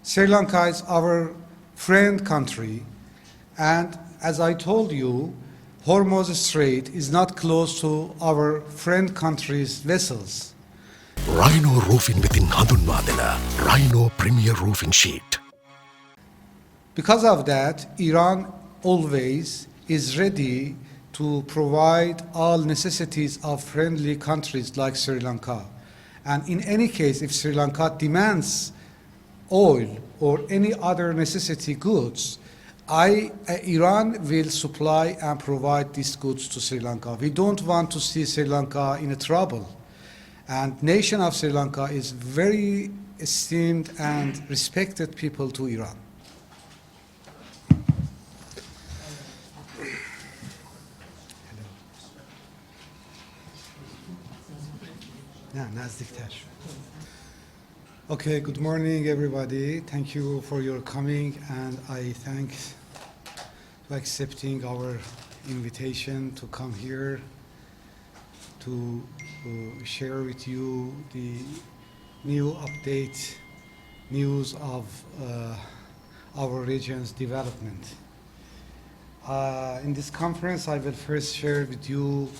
Sri Lanka is our friend country, and as I told you, Hormuz Strait is not close to our friend country's vessels. Rhino roofing within හඳුන්වා දෙන Rhino Premier Roofing Sheet. Because of that, Iran always is ready to provide all necessities of friendly countries like Sri Lanka. And in any case, if Sri Lanka demands oil or any other necessity goods, Iran will supply and provide these goods to Sri Lanka. We don't want to see Sri Lanka in a trouble. And nation of Sri Lanka is very esteemed and respected people to Iran. Okay, good morning everybody. Thank you for your coming, and I thank for accepting our invitation to come here to share with you the new update news of our region's development. In this conference, I will first share with you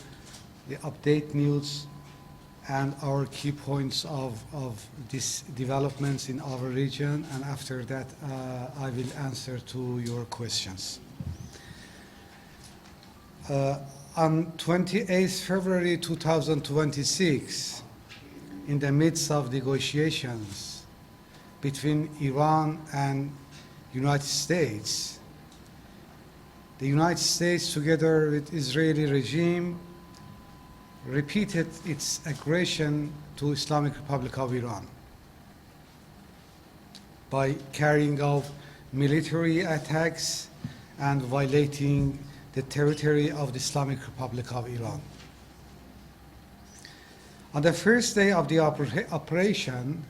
the update news and our key points of these developments in our region, and after that I will answer to your questions. On 28th February 2026, in the midst of negotiations between Iran and United States, the United States, together with Israeli regime, repeated its aggression to Islamic Republic of Iran by carrying out military attacks and violating the territory of the Islamic Republic of Iran. On the first day of the operation,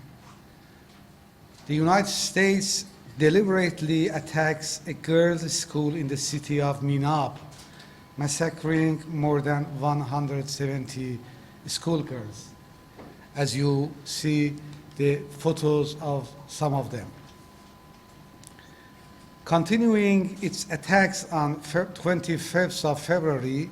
the United States deliberately attacks a girls' school in the city of Minab, massacring more than 170 schoolgirls, as you see the photos of some of them. Continuing its attacks on 25th of February,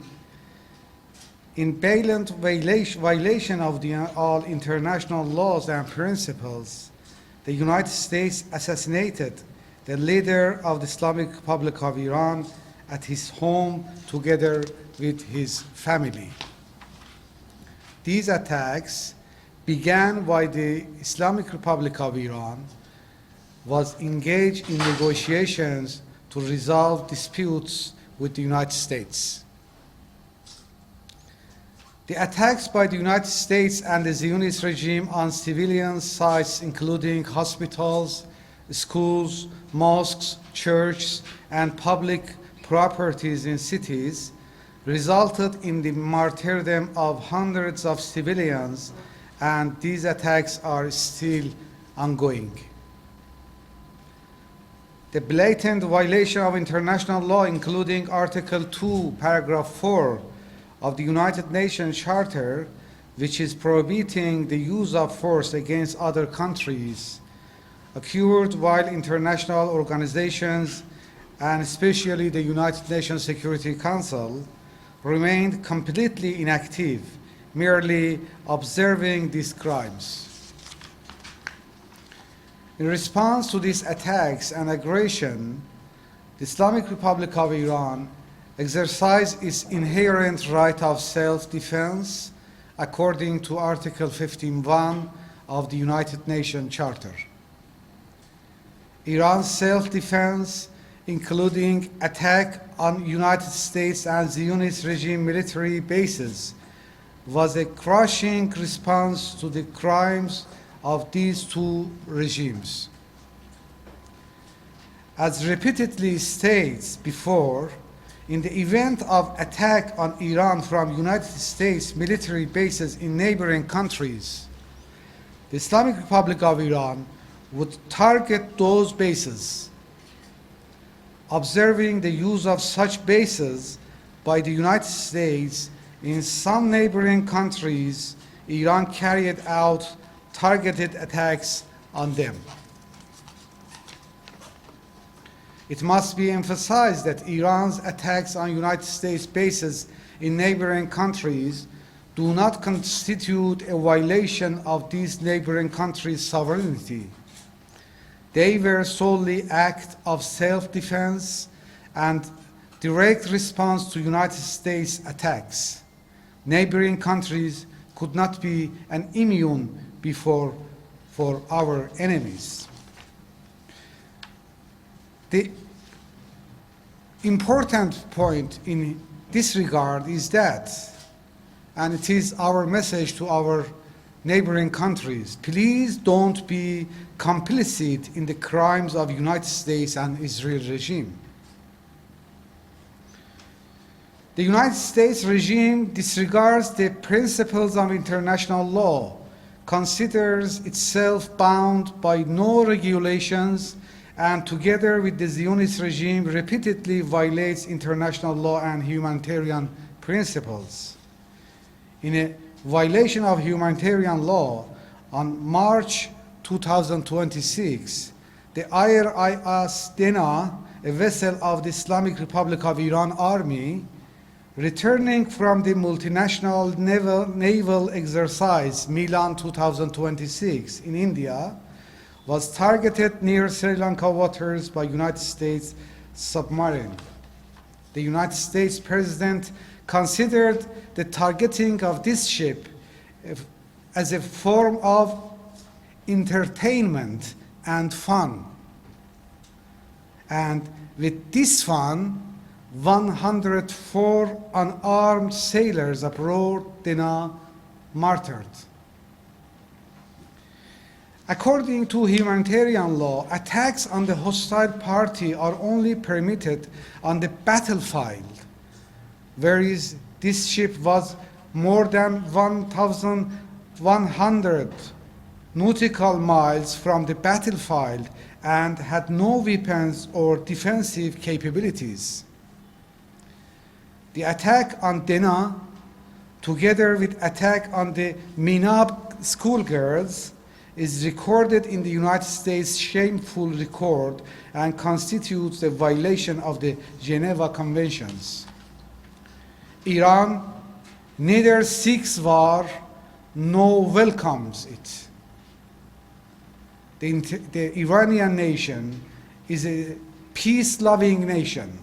in blatant violation of all international laws and principles, the United States assassinated the leader of the Islamic Republic of Iran at his home together with his family. These attacks began while the Islamic Republic of Iran was engaged in negotiations to resolve disputes with the United States. The attacks by the United States and the Zionist regime on civilian sites, including hospitals, schools, mosques, churches, and public properties in cities, resulted in the martyrdom of hundreds of civilians, and these attacks are still ongoing. The blatant violation of international law, including Article 2, Paragraph 4 of the United Nations Charter, which is prohibiting the use of force against other countries, occurred while international organizations, and especially the United Nations Security Council, remained completely inactive, merely observing these crimes. In response to these attacks and aggression, the Islamic Republic of Iran exercised its inherent right of self-defense according to Article 15.1 of the United Nations Charter. Iran's self-defense, including attack on United States and Zionist regime military bases, was a crushing response to the crimes of these two regimes. As repeatedly stated before, in the event of attack on Iran from United States military bases in neighboring countries, the Islamic Republic of Iran would target those bases. Observing the use of such bases by the United States in some neighboring countries, Iran carried out targeted attacks on them. It must be emphasized that Iran's attacks on United States bases in neighboring countries do not constitute a violation of these neighboring countries' sovereignty. They were solely acts of self-defense and direct response to United States attacks. Neighboring countries could not be an immune for our enemies. The important point in this regard is that, and it is our message to our neighboring countries, please don't be complicit in the crimes of United States and Israel regime. The United States regime disregards the principles of international law, considers itself bound by no regulations, and together with the Zionist regime repeatedly violates international law and humanitarian principles. In a violation of humanitarian law, on March 2026, the IRIS Dena, a vessel of the Islamic Republic of Iran Army, returning from the multinational naval exercise Milan 2026 in India, was targeted near Sri Lanka waters by United States submarine. The United States President considered the targeting of this ship as a form of entertainment and fun. And with this fun, 104 unarmed sailors aboard Dena martyred. According to humanitarian law, attacks on the hostile party are only permitted on the battlefield, whereas this ship was more than 1,100 nautical miles from the battlefield and had no weapons or defensive capabilities. The attack on Dena, together with attack on the Minab schoolgirls, is recorded in the United States shameful record and constitutes a violation of the Geneva Conventions. Iran neither seeks war nor welcomes it. The Iranian nation is a peace-loving nation,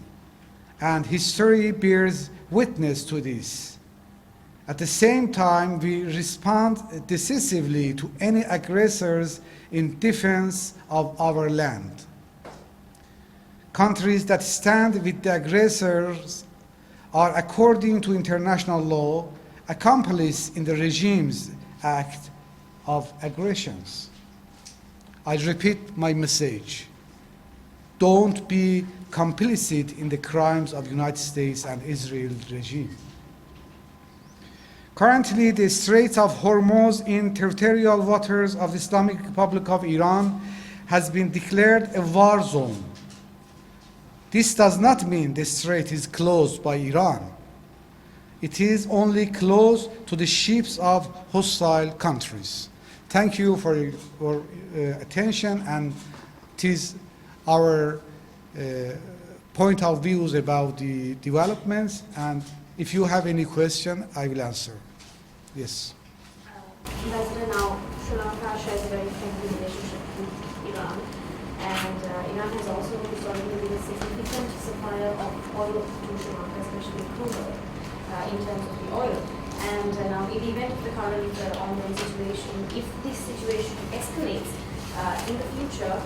and history bears witness to this. At the same time, we respond decisively to any aggressors in defense of our land. Countries that stand with the aggressors are, according to international law, accomplices in the regime's act of aggressions. I repeat my message. Don't be complicit in the crimes of United States and Israel regime. Currently, the Strait of Hormuz in territorial waters of the Islamic Republic of Iran has been declared a war zone. This does not mean the strait is closed by Iran. It is only closed to the ships of hostile countries. Thank you for your attention, and it is our point of views about the developments, and if you have any question, I will answer. Yes. Ambassador, now Sri Lanka shares a very friendly relationship with Iran, and Iran has also historically been a significant supplier of oil to Sri Lanka, especially crude oil, in terms of the oil. And now, in the event of the current ongoing situation, if this situation escalates in the future,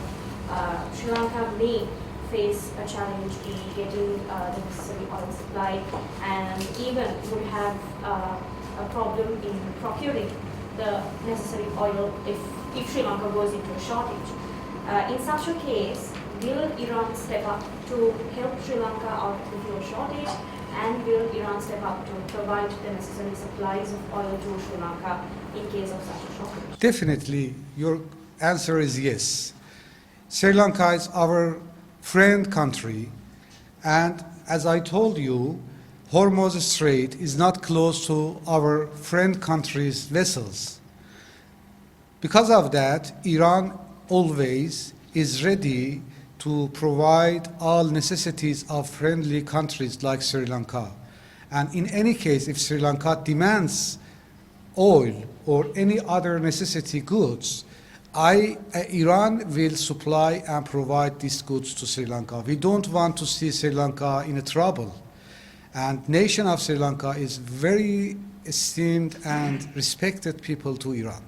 Sri Lanka may face a challenge in getting the necessary oil supply, and even would have a problem in procuring the necessary oil if Sri Lanka goes into a shortage. In such a case, will Iran step up to help Sri Lanka out of the fuel shortage, and will Iran step up to provide the necessary supplies of oil to Sri Lanka in case of such a shortage? Definitely, your answer is yes. Sri Lanka is our friend country, and as I told you, Hormuz Strait is not close to our friend country's vessels. Because of that, Iran always is ready to to provide all necessities of friendly countries like Sri Lanka. And in any case, if Sri Lanka demands oil or any other necessity goods, Iran will supply and provide these goods to Sri Lanka. We don't want to see Sri Lanka in a trouble. And nation of Sri Lanka is very esteemed and respected people to Iran.